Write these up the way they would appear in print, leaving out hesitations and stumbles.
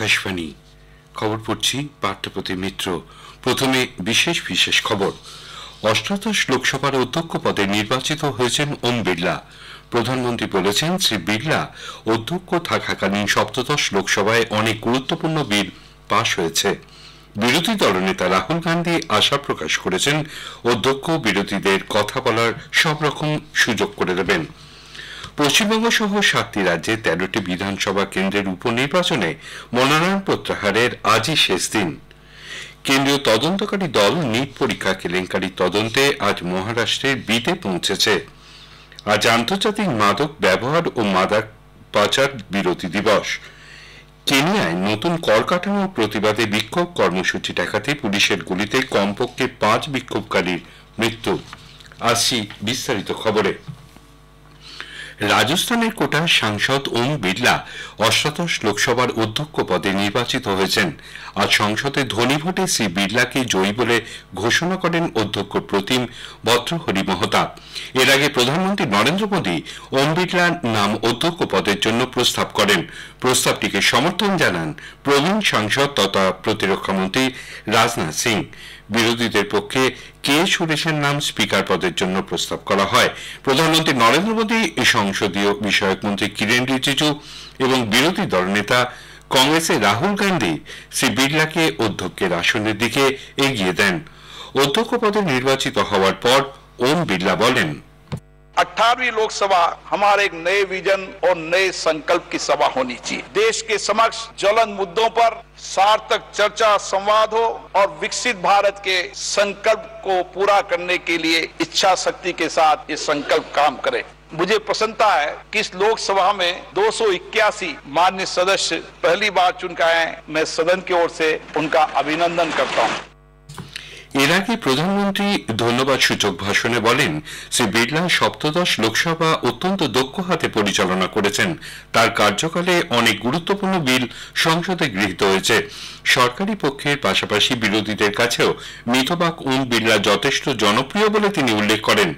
আকাশবাণী খবর পড়ছি পার্থপ্রতিম মিত্র। প্রথমে বিশেষ বিশেষ খবর। অষ্টাদশ লোকসভার অধ্যক্ষ পদে নির্বাচিত হয়েছেন ওম বিড়লা। প্রধানমন্ত্রী বলেছেন, শ্রী বিড়লা অধ্যক্ষ থাকাকালীন সপ্তদশ লোকসভায় অনেক গুরুত্বপূর্ণ বিল পাশ হয়েছে। বিরোধী দলনেতা রাহুল গান্ধী আশা প্রকাশ করেছেন, অধ্যক্ষ বিরোধীদের কথা বলার সব রকম সুযোগ করে দেবেন। পশ্চিমবঙ্গ সহ 7টি রাজ্যে 13টি বিধানসভা কেন্দ্রের উপনির্বাচনে মনোনয়ন প্রত্যাহারের আজই শেষ দিন। কেন্দ্রীয় তদন্তকারী দল নিট পরীক্ষা কেলেঙ্কারি তদন্তে আজ মহারাষ্ট্রের বিতে পৌঁছেছে। আজ আন্তর্জাতিক মাদক ব্যবহার ও মাদক পাচার বিরোধী দিবস। কেনিয়ায় নতুন কর কাঠামোর প্রতিবাদে বিক্ষোভ কর্মসূচি ঠেকাতে পুলিশের গুলিতে কমপক্ষে 5 বিক্ষোভকারীর মৃত্যু। আসছি বিস্তারিত খবরে। রাজস্থানের কোটার সাংসদ ওম বিড়লা অষ্টাদশ লোকসভার অধ্যক্ষ পদে নির্বাচিত হয়েছেন। আজ সংসদে ধ্বনি ভোটে শ্রী বিড়লাকে জয়ী বলে ঘোষণা করেন অধ্যক্ষ প্রতিম ভর্তৃহরি মহতাব। এর আগে প্রধানমন্ত্রী নরেন্দ্র মোদী ওম বিড়লার নাম অধ্যক্ষ পদের জন্য প্রস্তাব করেন। প্রস্তাবটিকে সমর্থন জানান প্রবীণ সাংসদ তথা প্রতিরক্ষা মন্ত্রী রাজনাথ সিং। বিরোধীদের পক্ষে কে সুরেশের নাম স্পিকার পদের জন্য প্রস্তাব করা হয়। প্রধানমন্ত্রী নরেন্দ্র মোদী, সংসদীয় বিষয়ক মন্ত্রী কিরেন রিজিজু এবং বিরোধী দলনেতা কংগ্রেসের রাহুল গান্ধী শ্রী বিড়লাকে অধ্যক্ষের আসনের দিকে এগিয়ে দেন। অধ্যক্ষ পদে নির্বাচিত হওয়ার পর ওম বিড়লা বলেন, 18वीं लोकसभा हमारे एक नए विजन और नए संकल्प की सभा होनी चाहिए। देश के समक्ष ज्वलंत मुद्दों पर सार्थक चर्चा संवाद हो और विकसित भारत के संकल्प को पूरा करने के लिए इच्छा शक्ति के साथ ये संकल्प काम करे। मुझे प्रसन्नता है कि इस लोकसभा में 281 माननीय सदस्य पहली बार चुन के आए। मैं सदन की ओर से उनका अभिनंदन करता हूँ। এর আগে প্রধানমন্ত্রী ধন্যবাদ সূচক ভাষণে বলেন, শ্রী বিড়লা সপ্তদশ লোকসভা অত্যন্ত দক্ষ হাতে পরিচালনা করেছেন। তার কার্যকালে অনেক গুরুত্বপূর্ণ বিল সংসদে গৃহীত হয়েছে। সরকারি পক্ষের পাশাপাশি বিরোধীদের কাছেও মিতবাক ওম বিড়লা যথেষ্ট জনপ্রিয় বলে তিনি উল্লেখ করেন।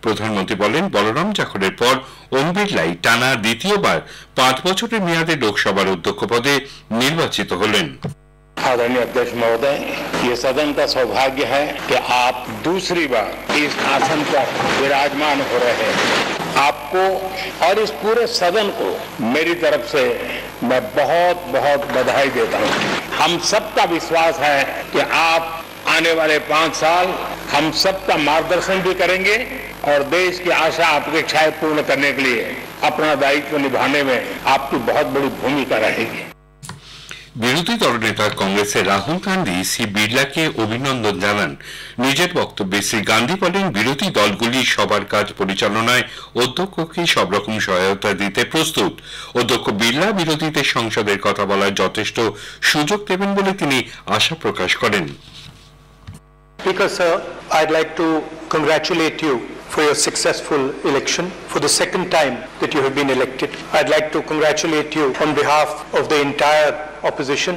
প্রধানমন্ত্রী বলেন, বলরাম জাখরের পর ওম বিড়লাই টানা দ্বিতীয়বার 5 বছরের মেয়াদে লোকসভার অধ্যক্ষ পদে নির্বাচিত হলেন। आदरणीय अध्यक्ष महोदय, ये सदन का सौभाग्य है कि आप दूसरी बार इस आसन पर विराजमान हो रहे हैं। आपको और इस पूरे सदन को मेरी तरफ से मैं बहुत बहुत बधाई देता हूँ। हम सबका विश्वास है कि आप आने वाले 5 साल हम सबका मार्गदर्शन भी करेंगे और देश की आशा अपेक्षाएं पूर्ण करने के लिए अपना दायित्व निभाने में आपकी बहुत बड़ी भूमिका रहेगी। বিরোধী দলনেতা কংগ্রেসের রাহুল গান্ধী শ্রী বিড়লাকে অভিনন্দন জানান। নিজের বক্তব্যে শ্রী গান্ধী বলেন, বিরোধী দলগুলি সবার কাজ পরিচালনায় অধ্যক্ষকে সব রকম সহায়তা দিতে প্রস্তুত। অধ্যক্ষ বিড়লা বিরোধীদের সংসদের কথা বলার যথেষ্ট সুযোগ দেবেন বলে তিনি আশা প্রকাশ করেন। Speaker sir, I'd like to congratulate you for your successful election. For the second time that you have been elected, I'd like to congratulate you on behalf of the entire opposition.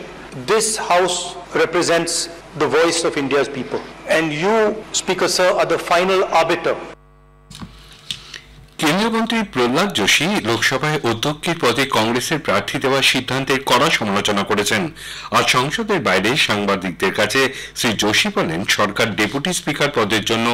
This house represents the voice of India's people, and you, Speaker sir, are the final arbiter. কেন্দ্রীয় মন্ত্রী প্রহ্লাদ যোশী লোকসভায় অধ্যক্ষের পদে কংগ্রেসের প্রার্থী দেওয়ার সিদ্ধান্তের কড়া সমালোচনা করেছেন। আজ সংসদের বাইরে সাংবাদিকদের কাছে শ্রী যোশী বলেন, সরকার ডেপুটি স্পিকার পদের জন্য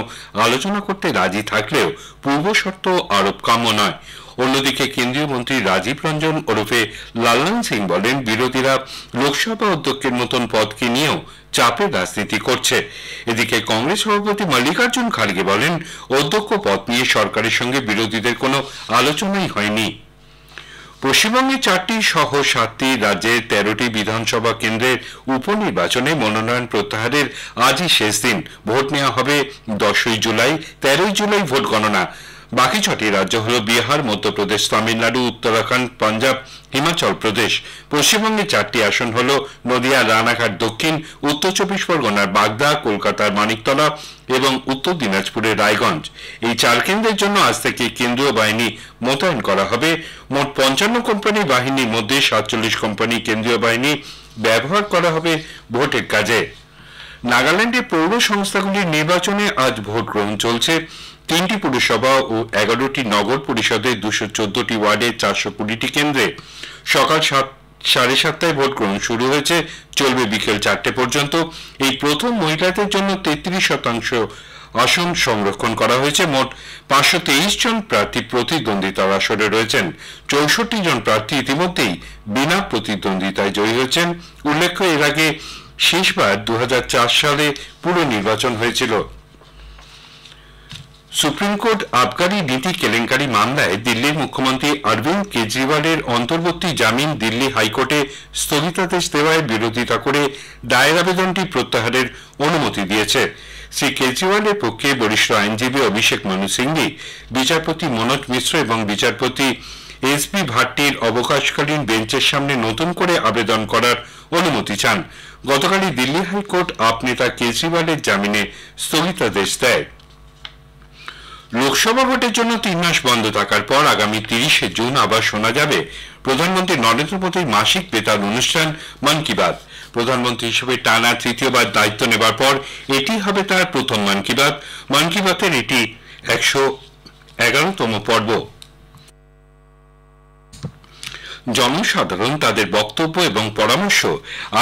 আলোচনা করতে রাজি থাকলেও পূর্ব শর্ত আরোপ কাম্য নয়। অন্যদিকে কেন্দ্রীয় মন্ত্রী রাজীব রঞ্জন ওরফে লালন সিং বলেন, বিরোধীরা লোকসভা অধ্যক্ষের মতন পদকে নিয়েও চাপের রাজনীতি করছে। এদিকে কংগ্রেস সভাপতি মল্লিকার্জুন খাড়গে বলেন, অধ্যক্ষ পদ নিয়ে সরকারের সঙ্গে বিরোধীদের কোনো আলোচনাই হয়নি। পশ্চিমবঙ্গে 4টি সহ 7টি রাজ্যের 13টি বিধানসভা কেন্দ্রের উপনির্বাচনে মনোনয়ন প্রত্যাহারের আজই শেষ দিন। ভোট নেওয়া হবে 10 জুলাই, 13 জুলাই ভোট গণনা। বাকি 6টি রাজ্য হল বিহার, মধ্যপ্রদেশ, তামিলনাড়ু, উত্তরাখণ্ড, পাঞ্জাব, হিমাচল প্রদেশ। পশ্চিমবঙ্গে 4টি আসন হল নদিয়া, রানাঘাট দক্ষিণ, উত্তর 24 পরগনার বাগদা, কলকাতার মানিকতলা এবং উত্তর দিনাজপুরের রায়গঞ্জ। এই 4 কেন্দ্রের জন্য আজ থেকে কেন্দ্রীয় বাহিনী মোতায়েন করা হবে। মোট 55 কোম্পানি বাহিনীর মধ্যে 47 কোম্পানি কেন্দ্রীয় বাহিনী ব্যবহার করা হবে ভোটের কাজে। নাগাল্যান্ডে পৌর সংস্থাগুলির নির্বাচনে আজ ভোট গ্রহণ চলছে। 3টি পুরসভা ও 11টি নগর পরিষদের 214টি ওয়ার্ডে 420টি কেন্দ্রে সকাল 7:30 ভোট গ্রহণ শুরু হয়েছে, চলবে বিকেল 4টে পর্যন্ত। এই প্রথম মহিলাদের জন্য 33% আসন সংরক্ষণ করা হয়েছে। মোট 523 জন প্রার্থী প্রতিদ্বন্দ্বিতার আসরে রয়েছেন। 64 জন প্রার্থী ইতিমধ্যেই বিনা প্রতিদ্বন্দ্বিতায় জয়ী হয়েছেন। উল্লেখ্য, এর আগে শেষবার 2004 সালে পুরো নির্বাচন হয়েছিল। সুপ্রিম কোর্ট আবগারি নীতি কেলেঙ্কারি মামলায় দিল্লির মুখ্যমন্ত্রী অরবিন্দ কেজরিওয়ালের অন্তর্বর্তী জামিন দিল্লি হাইকোর্টে স্থগিতাদেশ দেওয়ায় বিরোধিতা করে দায়ের আবেদনটি প্রত্যাহারের অনুমতি দিয়েছে। শ্রী কেজরিওয়ালের পক্ষে বরিষ্ঠ আইনজীবী অভিষেক মনু সিংভি বিচারপতি মনোজ মিশ্র এবং বিচারপতি এস.বি. ভাট্টির অবকাশকালীন বেঞ্চের সামনে নতুন করে আবেদন করার অনুমতি চান। গতকালই দিল্লি হাইকোর্ট আপ নেতা কেজরিওয়ালের জামিনে স্থগিতাদেশ দেয়। লোকসভা ভোটের জন্য 3 মাস বন্ধ থাকার পর আগামী 30শে জুন আবার শোনা যাবে প্রধানমন্ত্রী নরেন্দ্র মোদীর মাসিক বেতার অনুষ্ঠান মন কি বাত। প্রধানমন্ত্রী হিসেবে টানা তৃতীয়বার দায়িত্ব নেবার পর এটি হবে তার প্রথম মন কি বাত। মন কি বাতের এটি 111তম পর্ব। জনসাধারণ তাদের বক্তব্য এবং পরামর্শ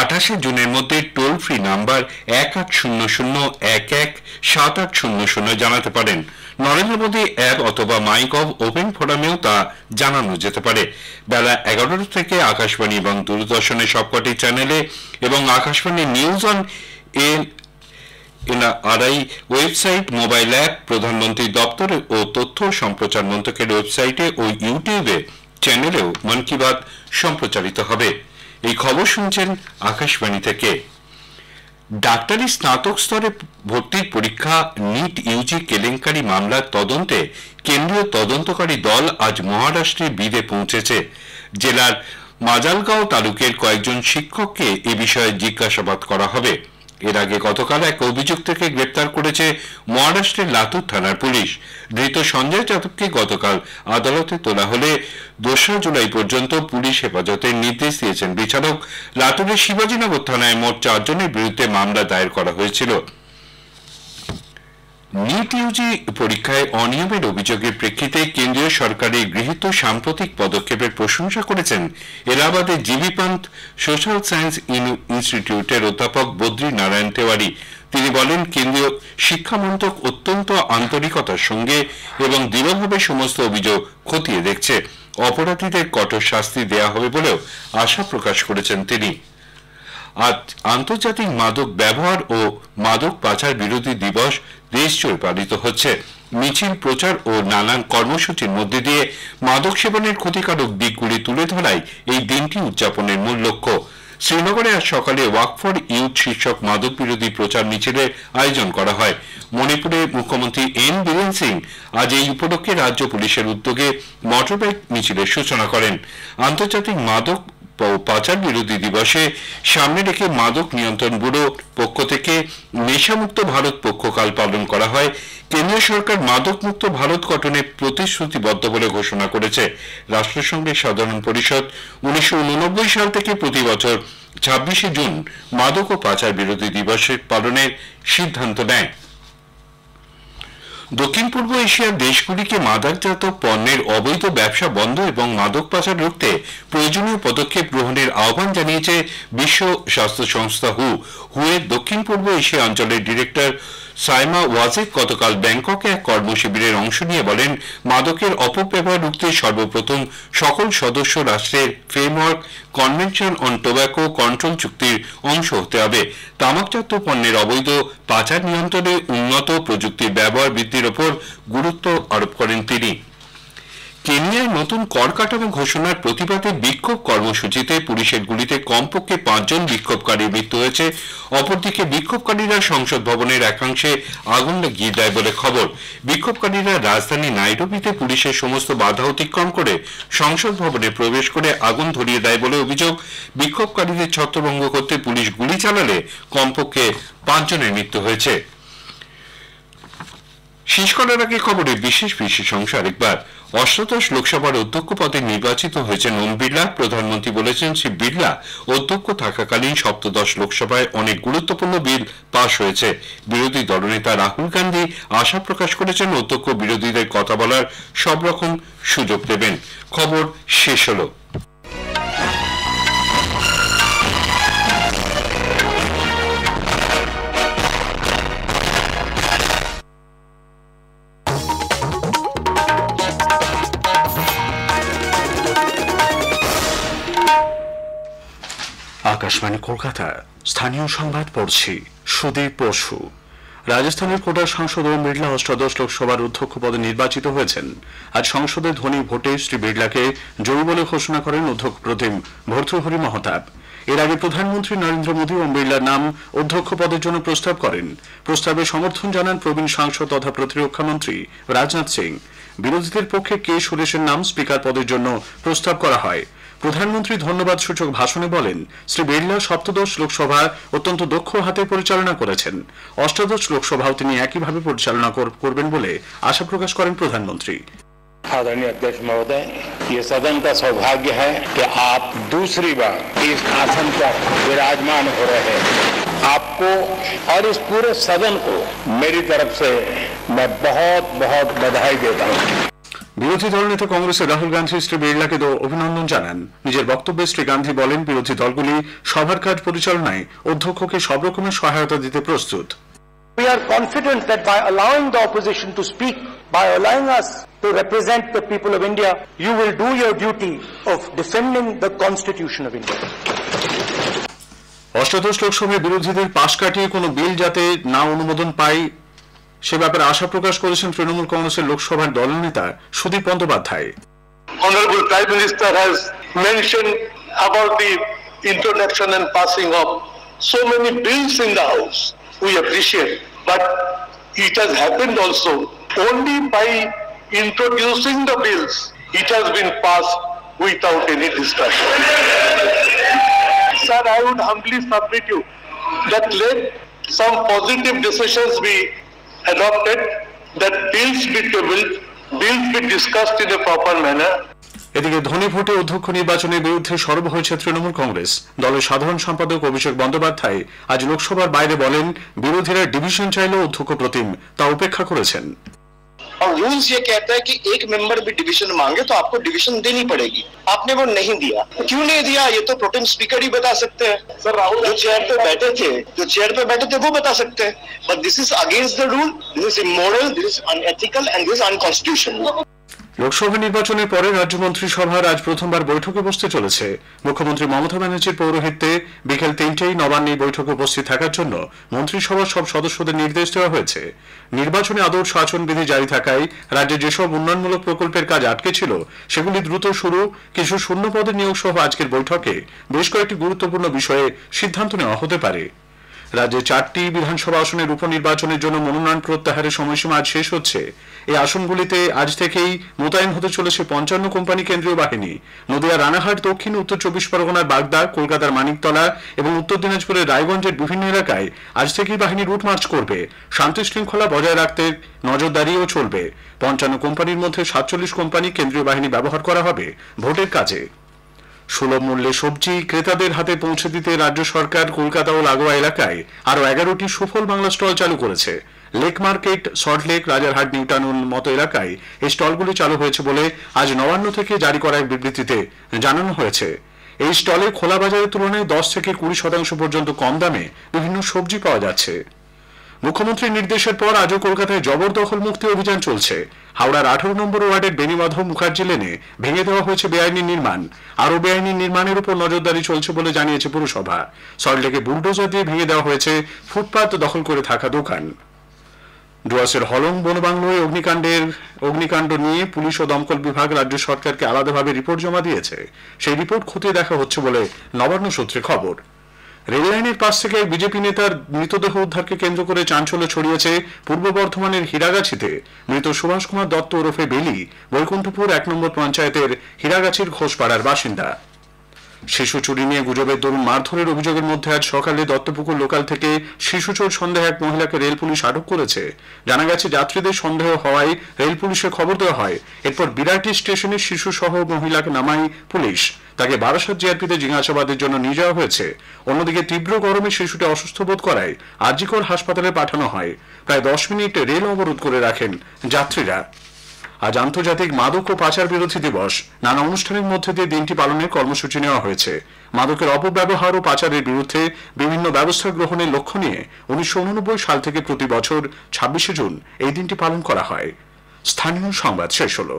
28শে জুনের মধ্যে টোল ফ্রি নাম্বার 1800-11-7800 জানাতে পারেন। নরেন্দ্র মোদী অ্যাপ অথবা মাইগভ ওপেন ফোরামেও তা জানানো যেতে পারে। বেলা 11টা থেকে আকাশবাণী এবং দূরদর্শনের সবকটি চ্যানেলে এবং Akashvani news on NRI website, mobile app, প্রধানমন্ত্রী দপ্তর ও তথ্য সম্প্রচার মন্ত্রকের ওয়েবসাইটে ও ইউটিউবে চ্যানেলেও মন কি বাত সম্প্রচারিত হবে। এই খবর শুনছেন আকাশবাণী থেকে। ডাক্তারি স্নাতক স্তরে ভর্তির পরীক্ষা নিট ইউজি কেলেঙ্কারি মামলার তদন্তে কেন্দ্রীয় তদন্তকারী দল আজ মহারাষ্ট্রের বিদে পৌঁছেছে। জেলার মাজালগাঁও তালুকের কয়েকজন শিক্ষককে এ বিষয়ে জিজ্ঞাসাবাদ করা হবে। এর আগে গতকাল এক অভিযুক্তকে গ্রেপ্তার করেছে মহারাষ্ট্রের লাতুর থানার পুলিশ। ধৃত সঞ্জয় যাদবকে গতকাল আদালতে তোলা হলে 2রা জুলাই পর্যন্ত পুলিশ হেফাজতের নির্দেশ দিয়েছেন বিচারক। লাতুরের শিবাজীনগর থানায় মোট 4 জনের বিরুদ্ধে মামলা দায়ের করা হয়েছিল। নিট ইউজি পরীক্ষায় অনিয়মের অভিযোগের প্রেক্ষিতে কেন্দ্রীয় সরকারের গৃহীত সাম্প্রতিক পদক্ষেপের প্রশংসা করেছেন এলাহাবাদের জিবি পান্ত সোশ্যাল সায়েন্স ইনস্টিটিউটের অধ্যাপক বদ্রী নারায়ণ তেওয়ারি। তিনি বলেন, কেন্দ্রীয় শিক্ষা মন্ত্রক অত্যন্ত আন্তরিকতার সঙ্গে এবং দৃঢ়ভাবে সমস্ত অভিযোগ খতিয়ে দেখছে। অপরাধীদের কঠোর শাস্তি দেয়া হবে বলেও আশা প্রকাশ করেছেন তিনি। আজ আন্তর্জাতিক মাদক ব্যবহার ও মাদক পাচার বিরোধী দিবস দেশজুড়ে পালিত হচ্ছে। মিছিল, প্রচার ও নানান কর্মসূচির মধ্যে দিয়ে মাদক সেবনের ক্ষতিকারক দিকগুলি তুলে ধরাই এই দিনটি উদযাপনের মূল লক্ষ্য। শ্রীনগরে আজ সকালে ওয়াক ফর ইউথ শীর্ষক মাদক বিরোধী প্রচার মিছিলের আয়োজন করা হয়। মণিপুরে মুখ্যমন্ত্রী এন বীরেন সিং আজ এই উপলক্ষে রাজ্য পুলিশের উদ্যোগে মোটরবাইক মিছিলের সূচনা করেন। আন্তর্জাতিক মাদক পাচার বিরোধী দিবসে সামনে রেখে মাদক নিয়ন্ত্রণ ব্যুরোর পক্ষ থেকে নেশামুক্ত ভারত পক্ষকাল পালন করা হয়। কেন্দ্রীয় সরকার মাদক মুক্ত ভারত গঠনে প্রতিশ্রুতিবদ্ধ বলে ঘোষণা করেছে। রাষ্ট্রসংঘের সাধারণ পরিষদ 1989 সাল থেকে প্রতি বছর 26শে জুন মাদক ও পাচার বিরোধী দিবসের পালনের সিদ্ধান্ত নেয়। দক্ষিণ পূর্ব এশিয়ার দেশগুলিকে মাদকজাত পণ্যের অবৈধ ব্যবসা বন্ধ এবং মাদক পাচার রুখতে প্রয়োজনীয় পদক্ষেপ গ্রহণের আহ্বান জানিয়েছে বিশ্ব স্বাস্থ্য সংস্থা হু এর দক্ষিণ পূর্ব এশিয়া অঞ্চলের ডিরেক্টর সাইমা ওয়াজেক গতকাল ব্যাংককে এক কর্মশিবিরের অংশ নিয়ে বলেন, মাদকের অপব্যবহার রুখতে সর্বপ্রথম সকল সদস্য রাষ্ট্রের framework convention on tobacco control চুক্তির অংশ হতে হবে। তামাকজাত পণ্যের অবৈধ পাচার নিয়ন্ত্রণে উন্নত প্রযুক্তির ব্যবহার বৃদ্ধির ওপর গুরুত্ব আরোপ করেন তিনি। কেনিয়ায় নতুন কর কাঠামো ঘোষণার প্রতিবাদে বিক্ষোভ কর্মসূচিতে পুলিশের গুলিতে কমপক্ষে 5 জন বিক্ষোভকারীর মৃত্যু হয়েছে। অপরদিকে বিক্ষোভকারীরা সংসদ ভবনের একাংশে আগুন লাগিয়ে দেয় বলে খবর। বিক্ষোভকারীরা রাজধানী নাইরোবিতে পুলিশের সমস্ত বাধা অতিক্রম করে সংসদ ভবনে প্রবেশ করে আগুন ধরিয়ে দেয় বলে অভিযোগ। বিক্ষোভকারীদের ছত্রভঙ্গ করতে পুলিশ গুলি চালালে কমপক্ষে 5 জনের মৃত্যু হয়েছে। শেষ করার আগে খবরের বিশেষ অংশ আরেকবার। অষ্টাদশ লোকসভার অধ্যক্ষ পদে নির্বাচিত হয়েছেন ওম বিড়লা। প্রধানমন্ত্রী বলেছেন, শ্রী বিড়লা অধ্যক্ষ থাকাকালীন সপ্তদশ লোকসভায় অনেক গুরুত্বপূর্ণ বিল পাশ হয়েছে। বিরোধী দলনেতা রাহুল গান্ধী আশা প্রকাশ করেছেন, অধ্যক্ষ বিরোধীদের কথা বলার সব রকম সুযোগ দেবেন। খবর শেষ হলো। আকাশবাণী কলকাতা, স্থানীয় সংবাদ পড়ছি সুদীপ বসু। রাজস্থানের কোটার সাংসদ ওম বিড়লা অষ্টাদশ লোকসভার অধ্যক্ষ পদে নির্বাচিত হয়েছেন। আজ সংসদে ধ্বনি ভোটে শ্রী বিড়লাকে জয়ী বলে ঘোষণা করেন অধ্যক্ষ প্রতিম ভর্তৃহরি মহতাব। এর আগে প্রধানমন্ত্রী নরেন্দ্র মোদী ওম বিড়লার নাম অধ্যক্ষ পদের জন্য প্রস্তাব করেন। প্রস্তাবে সমর্থন জানান প্রবীণ সাংসদ তথা প্রতিরক্ষা মন্ত্রী রাজনাথ সিং। বিরোধীদের পক্ষে কে সুরেশের নাম স্পিকার পদের জন্য প্রস্তাব করা হয়। প্রধানমন্ত্রী ধন্যবাদ সূচক ভাষণে বলেন, শ্রী বিড়লা সপ্তদশ লোকসভা অত্যন্ত দক্ষ হাতে পরিচালনা করেছেন। অষ্টাদশ লোকসভাও তিনি একইভাবে পরিচালনা করবেন বলে আশা প্রকাশ করেন প্রধানমন্ত্রী। आदरणीय अध्यक्ष महोदय, ये सदन का सौभाग्य है कि आप दूसरी बार इस आसन पर विराजमान हो रहे हैं। आपको और इस पूरे सदन को मेरी तरफ से मैं बहुत बहुत बधाई देता हूँ। বিরোধী দলনেতা কংগ্রেসের রাহুল গান্ধী শ্রী বিড়লাকে অভিনন্দন জানান। নিজের বক্তব্যে শ্রী গান্ধী বলেন, বিরোধী দলগুলি সভার কাজ পরিচালনায় অধ্যক্ষকে সব রকমের সহায়তা দিতে প্রস্তুত। We are confident that by allowing the opposition to speak, by allowing us to represent the people of India, you will do your duty of defending the Constitution of India. অষ্টাদশ লোকসভায় বিরোধীদের পাশ কাটিয়ে কোনো বিল যাতে না অনুমোদন পায় সে ব্যাপারে আশা প্রকাশ করেছেন তৃণমূল কংগ্রেসের লোকসভার দলনেতা Sudip Bandyopadhyay. Honorable Prime Minister has mentioned about the introduction and passing of so many bills in the House. We appreciate, but it has happened also only by introducing the bills. It has been passed without any discussion. Sir, I would humbly submit you that let some positive decisions be adopted, that bills be tabled, bills be discussed in a proper manner. এদিকে ধ্বনি ভোটে অধ্যক্ষ নির্বাচনের বিরুদ্ধে সরব হয়েছে তৃণমূল কংগ্রেস। দলের সাধারণ সম্পাদক অভিষেক বন্দ্যোপাধ্যায় আজ লোকসভার বাইরে বলেন, বিরোধীরা ডিভিশন চাইলেও অধ্যক্ষ প্রতিম তা উপেক্ষা করেছেন। और रूल्स ये कहता है कि एक मेंबर भी डिवीजन मांगे तो आपको डिवीजन देनी पड़ेगी। आपने वो नहीं दिया, क्यों नहीं दिया ये तो प्रोटेम स्पीकर ही बता सकते हैं। सर राहुल जो चेयर पे बैठे थे वो बता सकते हैं, but this is against the rule, this is immoral, this is unethical and this is unconstitutional. Lok Sabha নির্বাচনের পরে রাজ্য মন্ত্রিসভার আজ প্রথমবার বৈঠকে বসতে চলেছে। মুখ্যমন্ত্রী মমতা ব্যানার্জির পৌরোহিত্যে বিকেল ৩টায় নবান্নে বৈঠকে উপস্থিত থাকার জন্য মন্ত্রিসভার সব সদস্যদের নির্দেশ দেওয়া হয়েছে। নির্বাচনে আদর্শ আচরণবিধি জারি থাকায় রাজ্যে যেসব উন্নয়নমূলক প্রকল্পের কাজ আটকে ছিল সেগুলি দ্রুত শুরু, কিছু শূন্য পদের নিয়োগ সহ আজকের বৈঠকে বেশ কয়েকটি গুরুত্বপূর্ণ বিষয়ে সিদ্ধান্ত নেওয়া হতে পারে। রাজ্যে 4টি বিধানসভা আসনের উপনির্বাচনের জন্য মনোনয়ন প্রত্যাহারের সময়সীমা আজ শেষ হচ্ছে। এই আসনগুলিতে আজ থেকেই মোতায়েন হতে চলেছে 55 কোম্পানি কেন্দ্রীয় বাহিনী। নদিয়া, রানাঘাট, দক্ষিণ উত্তর 24 পরগনার বাগদা, কলকাতার মানিকতলা এবং উত্তর দিনাজপুরের রায়গঞ্জের বিভিন্ন এলাকায় আজ থেকেই বাহিনী রুট মার্চ করবে। শান্তি শৃঙ্খলা বজায় রাখতে নজরদারিও চলবে। 55 কোম্পানির মধ্যে 47 কোম্পানি কেন্দ্রীয় বাহিনী ব্যবহার করা হবে ভোটের কাজে। সুলভ মূল্যে সবজি ক্রেতাদের হাতে পৌঁছে দিতে রাজ্য সরকার কলকাতা ও লাগোয়া এলাকায় আরো 11টি সুফল বাংলা স্টল চালু করেছে। লেক মার্কেট, সল্টলেক, রাজারহাট, নিউটাউন মতো এলাকায় এই স্টলগুলি চালু হয়েছে বলে আজ নবান্ন থেকে জারি করা এক বিবৃতিতে জানানো হয়েছে। এই স্টলে খোলা বাজারের তুলনায় 10 থেকে 20% পর্যন্ত কম দামে বিভিন্ন সবজি পাওয়া যাচ্ছে। মুখ্যমন্ত্রীর নির্দেশের পর আজও কলকাতায় জবরদখল মুক্তি অভিযান চলছে। হাওড়ার 18 নম্বর ওয়ার্ডের বেনিমাধব মুখার্জি লেনে ভেঙে দেওয়া হয়েছে বেআইনি নির্মাণ। আরও বেআইনি নির্মাণের উপর নজরদারি চলছে বলে জানিয়েছে পুরসভা। সল্টলেকে বুলডোজার দিয়ে ভেঙে দেওয়া হয়েছে ফুটপাত দখল করে থাকা দোকান। ডুয়ার্সের হলং বনবাংলোয় অগ্নিকাণ্ড নিয়ে পুলিশ ও দমকল বিভাগ রাজ্য সরকারকে আলাদাভাবে রিপোর্ট জমা দিয়েছে। সেই রিপোর্ট খতিয়ে দেখা হচ্ছে বলে নবান্ন সূত্রে খবর। রেললাইনের পাশ থেকে এক বিজেপি নেতার মৃতদেহ উদ্ধারকে কেন্দ্র করে চাঞ্চল্য ছড়িয়েছে পূর্ব বর্ধমানের হীরাগাছিতে। মৃত সুভাষ কুমার দত্ত ওরফে বেলি বৈকুণ্ঠপুর 1 নম্বর পঞ্চায়েতের হীরাগাছির ঘোষপাড়ার বাসিন্দা। শিশু চুরি নিয়ে গুজবের দরুন মারধরের অভিযোগের মধ্যে আজ সকালে দত্তপুকুর লোকাল থেকে শিশু চোর সন্দেহে এক মহিলাকে রেল পুলিশ আটক করেছে। জানা গেছে যাত্রীদের সন্দেহ হওয়ায় রেল পুলিশে খবর দেওয়া হয়। এরপর বিরাটি স্টেশনে শিশু সহ মহিলাকে নামায় পুলিশ। তাকে বারাসাত জিআরপিতে জিজ্ঞাসাবাদের জন্য নিয়ে যাওয়া হয়েছে। অন্যদিকে তীব্র গরমে শিশুটি অসুস্থ বোধ করায় আরজিকর হাসপাতালে পাঠানো হয়। প্রায় 10 মিনিট রেল অবরোধ করে রাখেন যাত্রীরা। আজ আন্তর্জাতিক মাদক ও পাচার বিরোধী দিবস। নানা অনুষ্ঠানের মধ্যে দিয়ে দিনটি পালনের কর্মসূচি নেওয়া হয়েছে। মাদকের অপব্যবহার ও পাচারের বিরুদ্ধে বিভিন্ন ব্যবস্থা গ্রহণের লক্ষ্য নিয়ে 1989 সাল থেকে প্রতি বছর 26শে জুন এই দিনটি পালন করা হয়। স্থানীয় সংবাদ শেষ হলো।